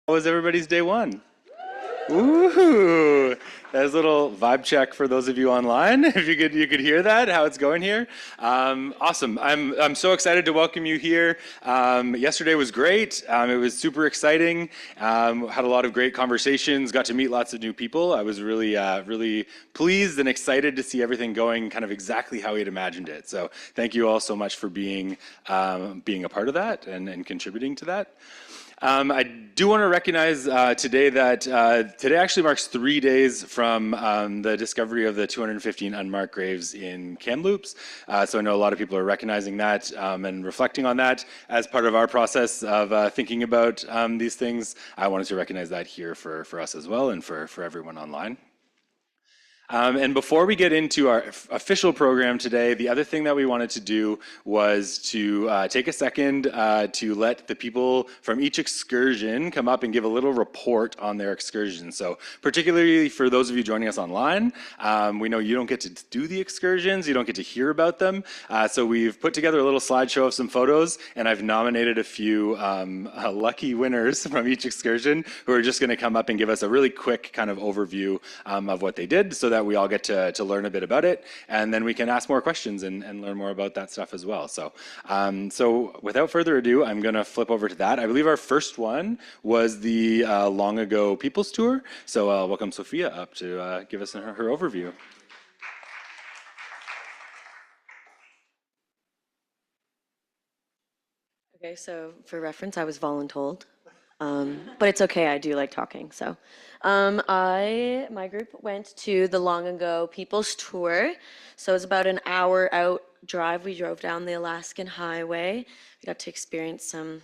How was everybody's day one? Ooh, that's a little vibe check for those of you online. If you could hear that, how it's going here. Awesome. I'm so excited to welcome you here. Yesterday was great. It was super exciting. Had a lot of great conversations. Got to meet lots of new people. I was really pleased and excited to see everything going kind of exactly how we had imagined it. So thank you all so much for being a part of that and contributing to that. I do want to recognize today that today actually marks 3 days from the discovery of the 215 unmarked graves in Kamloops. So I know a lot of people are recognizing that and reflecting on that as part of our process of thinking about these things. I wanted to recognize that here for us as well and for everyone online. And before we get into our official program today, the other thing that we wanted to do was to take a second to let the people from each excursion come up and give a little report on their excursion. So particularly for those of you joining us online, we know you don't get to do the excursions, you don't get to hear about them. So we've put together a little slideshow of some photos, and I've nominated a few lucky winners from each excursion who are just going to come up and give us a really quick kind of overview of what they did, so that we all get to learn a bit about it, and then we can ask more questions and learn more about that stuff as well. So, so without further ado, I'm going to flip over to that. I believe our first one was the Long Ago People's Tour. So I'll welcome Sophia up to give us her overview. Okay, so for reference, I was voluntold, but it's okay. I do like talking. So, my group went to the Long Ago People's Tour. So it was about an hour out drive. We drove down the Alaskan Highway. We got to experience some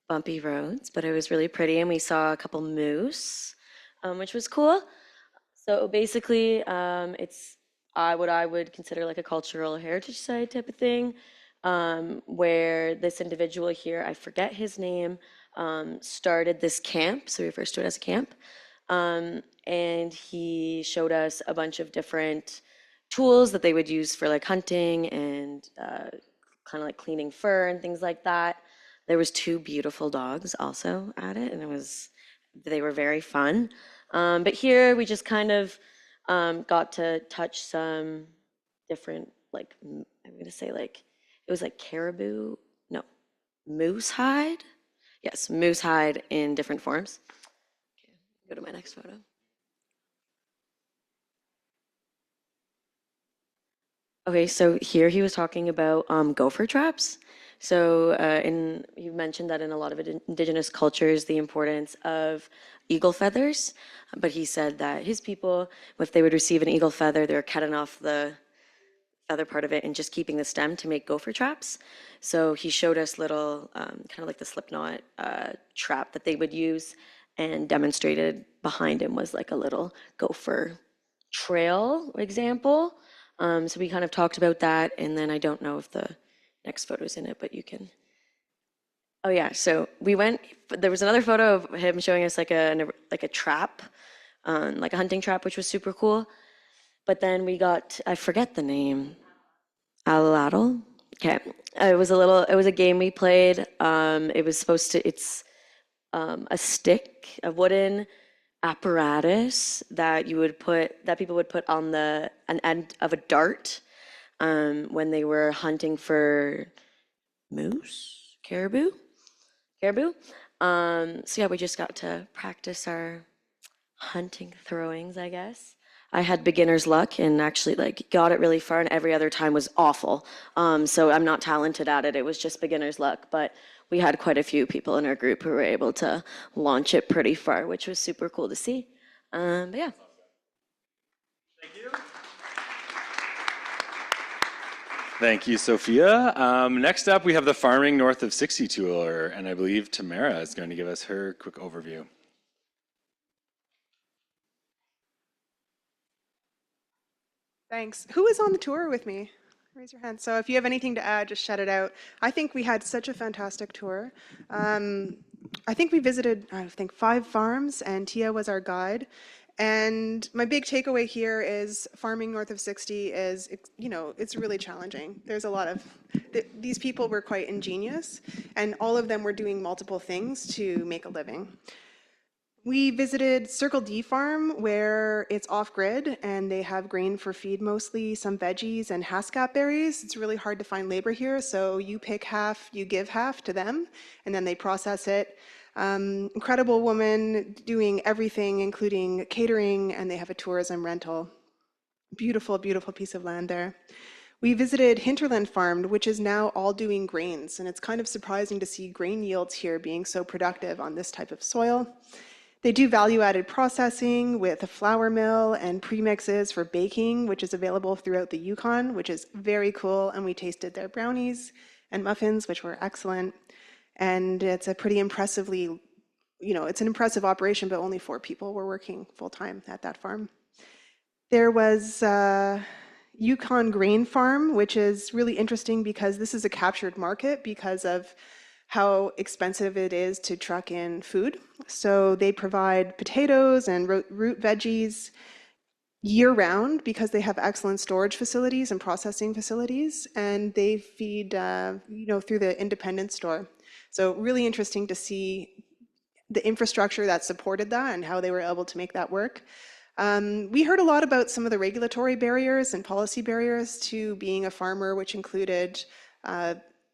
bumpy roads, but it was really pretty, and we saw a couple moose, which was cool. So basically, it's what I would consider like a cultural heritage site type of thing, where this individual here, I forget his name, started this camp. So we refer to it as a camp. And he showed us a bunch of different tools that they would use for like hunting and kind of like cleaning fur and things like that. There was two beautiful dogs also at it, and they were very fun. But here we just kind of got to touch some different, like, I'm gonna say like, it was like caribou, no, moose hide. Yes, moose hide in different forms. Okay, go to my next photo. Okay, so here he was talking about gopher traps. So you mentioned that in a lot of indigenous cultures, the importance of eagle feathers. But he said that his people, if they would receive an eagle feather, they were cutting off the feather part of it and just keeping the stem to make gopher traps. So he showed us little, kind of like the slip knot trap that they would use, and demonstrated behind him was like a little gopher trail example. So we kind of talked about that, and then I don't know if the next photo's in it, but you can. Oh yeah, so we went. There was another photo of him showing us like a trap, like a hunting trap, which was super cool. But then I forget the name. Aladdle. Okay, it was a game we played. It was it's a stick, a wooden apparatus that people would put on an end of a dart when they were hunting for caribou. So yeah, we just got to practice our hunting throwings, I guess. I had beginner's luck and actually like got it really far, and every other time was awful. So I'm not talented at it. It was just beginner's luck, but we had quite a few people in our group who were able to launch it pretty far, which was super cool to see. But yeah. Thank you. Thank you, Sophia. Next up, we have the Farming North of 60 tour, and I believe Tamara is going to give us her quick overview. Thanks. Who is on the tour with me? Raise your hand. So if you have anything to add, just shout it out. I think we had such a fantastic tour. I think we visited, 5 farms, and Tia was our guide. And my big takeaway here is farming north of 60 is, it's really challenging. There's a lot of, these people were quite ingenious, and all of them were doing multiple things to make a living. We visited Circle D Farm, where it's off-grid and they have grain for feed mostly, some veggies and haskap berries. It's really hard to find labor here, so you pick half, you give half to them, and then they process it. Incredible woman doing everything, including catering, and they have a tourism rental. Beautiful, beautiful piece of land there. We visited Hinterland Farm, which is now all doing grains, and it's kind of surprising to see grain yields here being so productive on this type of soil. They do value-added processing with a flour mill and premixes for baking, which is available throughout the Yukon, which is very cool. And we tasted their brownies and muffins, which were excellent. And it's a pretty impressively, it's an impressive operation, but only 4 people were working full-time at that farm. There was Yukon Grain Farm, which is really interesting because this is a captured market because of how expensive it is to truck in food. So they provide potatoes and root veggies year-round because they have excellent storage facilities and processing facilities, and they feed through the independent store. So really interesting to see the infrastructure that supported that and how they were able to make that work. We heard a lot about some of the regulatory barriers and policy barriers to being a farmer, which included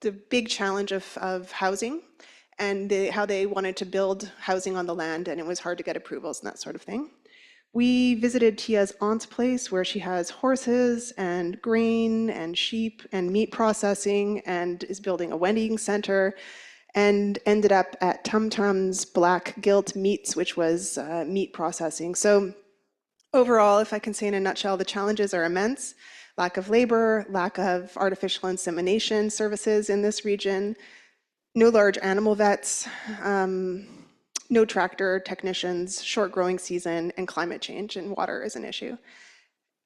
the big challenge of housing and how they wanted to build housing on the land, and it was hard to get approvals and that sort of thing. We visited Tia's aunt's place where she has horses and grain and sheep and meat processing and is building a wedding center, and ended up at Tum Tum's Black Gilt Meats, which was meat processing. So overall, if I can say in a nutshell, the challenges are immense. Lack of labor, lack of artificial insemination services in this region, no large animal vets, no tractor technicians, short growing season, and climate change and water is an issue.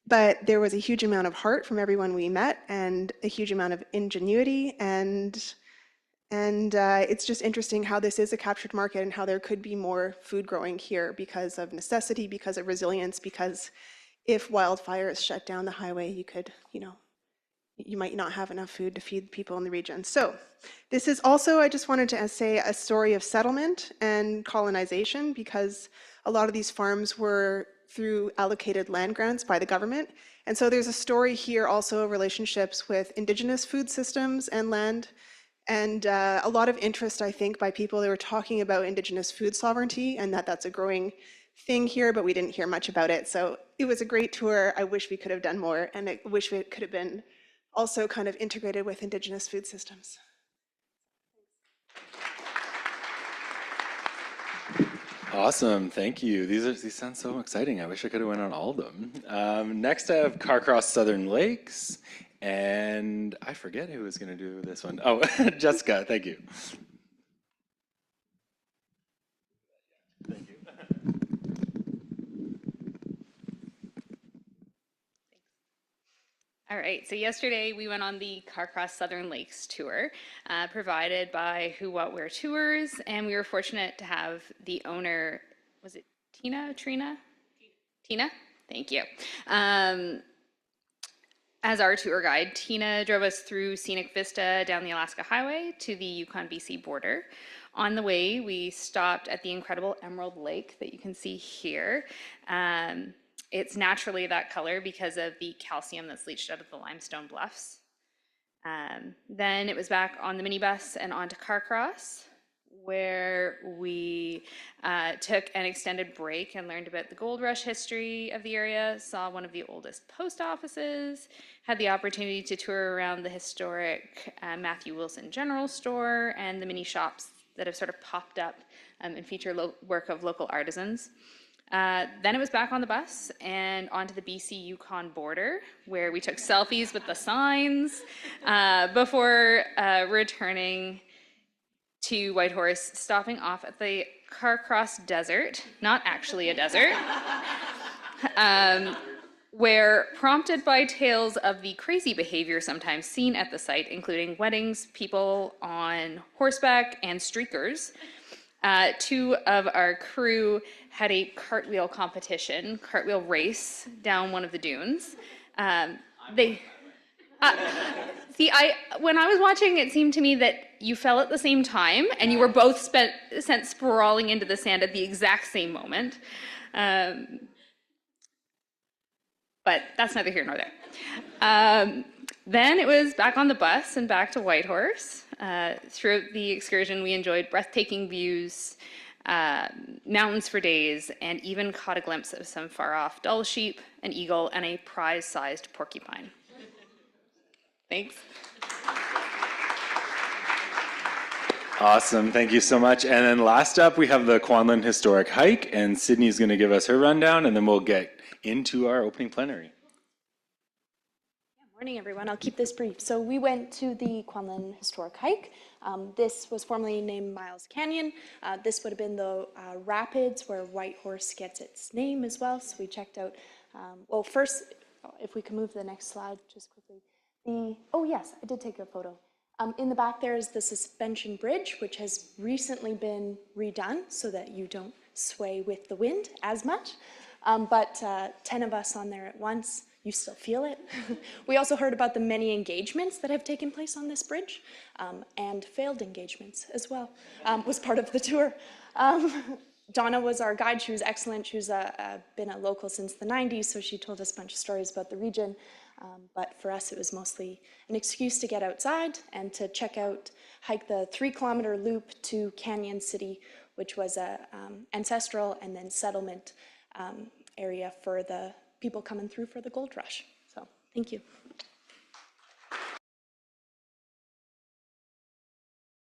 But there was a huge amount of heart from everyone we met and a huge amount of ingenuity, and it's just interesting how this is a captured market and how there could be more food growing here because of necessity, because of resilience, because if wildfires shut down the highway, you could, you might not have enough food to feed people in the region. So this is also, I just wanted to say, a story of settlement and colonization, because a lot of these farms were through allocated land grants by the government. And so there's a story here also of relationships with indigenous food systems and land, and a lot of interest, I think, by people that were talking about indigenous food sovereignty and that's a growing thing here, but we didn't hear much about it. So it was a great tour. I wish we could have done more, and I wish it could have been also kind of integrated with indigenous food systems. Awesome, thank you. These sound so exciting. I wish I could have went on all of them. Next, I have Carcross Southern Lakes, and I forget who was going to do this one. Oh, Jessica, thank you. Thank you. All right, so yesterday we went on the Carcross Southern Lakes tour, provided by Who What Where Tours, and we were fortunate to have the owner, was it Trina? Thank you. As our tour guide, Tina drove us through scenic vista down the Alaska Highway to the Yukon-BC border. On the way, we stopped at the incredible Emerald Lake that you can see here. It's naturally that color because of the calcium that's leached out of the limestone bluffs. Then it was back on the minibus and onto Carcross, where we took an extended break and learned about the gold rush history of the area, saw one of the oldest post offices, had the opportunity to tour around the historic Matthew Wilson General Store and the mini shops that have sort of popped up and feature work of local artisans. Then it was back on the bus and onto the BC-Yukon border, where we took selfies with the signs before returning to Whitehorse, stopping off at the Carcross Desert, not actually a desert, where, prompted by tales of the crazy behavior sometimes seen at the site, including weddings, people on horseback, and streakers, 2 of our crew had a cartwheel race down one of the dunes. When I was watching, it seemed to me that you fell at the same time, and you were both sent sprawling into the sand at the exact same moment. But that's neither here nor there. Then it was back on the bus and back to Whitehorse. Throughout the excursion, we enjoyed breathtaking views, mountains for days, and even caught a glimpse of some far-off Dall sheep, an eagle, and a prize-sized porcupine. Thanks. Awesome, thank you so much. And then last up, we have the Kwanlin Historic Hike, and Sydney's going to give us her rundown, and then we'll get into our opening plenary. Morning, everyone. I'll keep this brief. So we went to the Kwanlin Historic Hike. This was formerly named Miles Canyon. This would have been the rapids where Whitehorse gets its name as well. So we checked out, well, first, if we can move to the next slide just quickly. Oh yes, I did take a photo. In the back there is the suspension bridge, which has recently been redone so that you don't sway with the wind as much. But 10 of us on there at once, you still feel it. We also heard about the many engagements that have taken place on this bridge, and failed engagements as well, was part of the tour. Donna was our guide. She was excellent. She's been a local since the 90s, so she told us a bunch of stories about the region. But for us, it was mostly an excuse to get outside and to hike the 3-kilometer loop to Canyon City, which was a ancestral and then settlement area for the people coming through for the gold rush. So thank you.